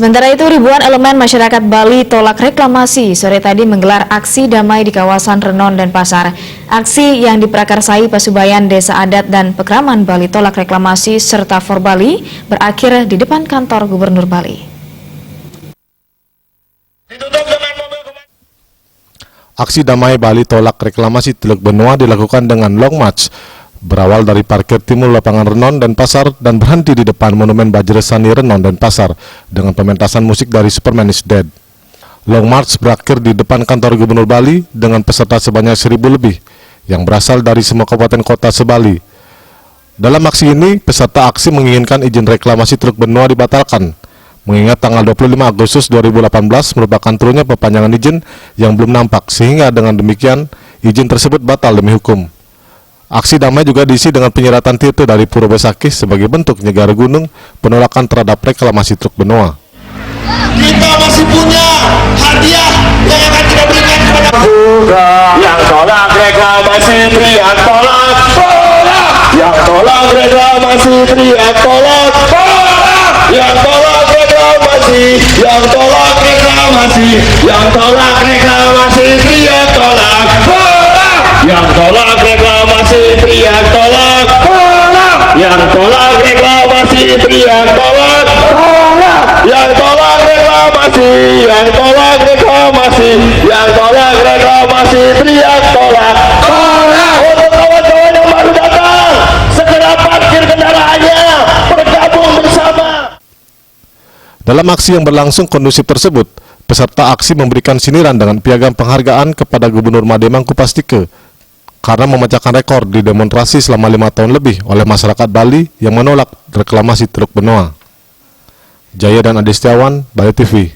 Sementara itu, ribuan elemen masyarakat Bali tolak reklamasi sore tadi menggelar aksi damai di kawasan Renon dan Pasar. Aksi yang diprakarsai Pasubayan Desa Adat dan Pekraman Bali tolak reklamasi serta For Bali berakhir di depan kantor Gubernur Bali. Aksi damai Bali tolak reklamasi Teluk Benoa dilakukan dengan long march, berawal dari parkir timur lapangan Renon dan Pasar dan berhenti di depan Monumen Bajresani Renon dan Pasar dengan pementasan musik dari Superman is Dead. Long march berakhir di depan kantor Gubernur Bali dengan peserta sebanyak 1.000 lebih yang berasal dari semua kabupaten kota se-Bali. Dalam aksi ini, peserta aksi menginginkan izin reklamasi Teluk Benoa dibatalkan, mengingat tanggal 25 Agustus 2018 merupakan turunnya perpanjangan izin yang belum nampak, sehingga dengan demikian izin tersebut batal demi hukum. Aksi damai juga diisi dengan penyiratan tirta dari Pura Besakih sebagai bentuk negara gunung penolakan terhadap reklamasi Teluk Benoa. Kita masih punya hadiah yang akan kita berikan kepada yang tolak reklamasi teriak tolak, yang tolak reklamasi teriak tolak, yang tolak reklamasi, yang tolak reklamasi, yang tolak reklamasi teriak tolak, yang tolak reklamasi teriak tolak, yang tolak reklamasi teriak tolak, yang tolak reklamasi, yang tolak reklamasi, yang tolak reklamasi teriak tolak. Untuk kawan-kawan yang baru datang, segera parkir kendaraannya, bergabung bersama. Dalam aksi yang berlangsung kondusif tersebut, peserta aksi memberikan sindiran dengan piagam penghargaan kepada Gubernur Made Mangkupastike karena memecahkan rekor di demonstrasi selama 5 tahun lebih oleh masyarakat Bali yang menolak reklamasi Teluk Benoa. Jaya dan Adi Setiawan, Bali TV.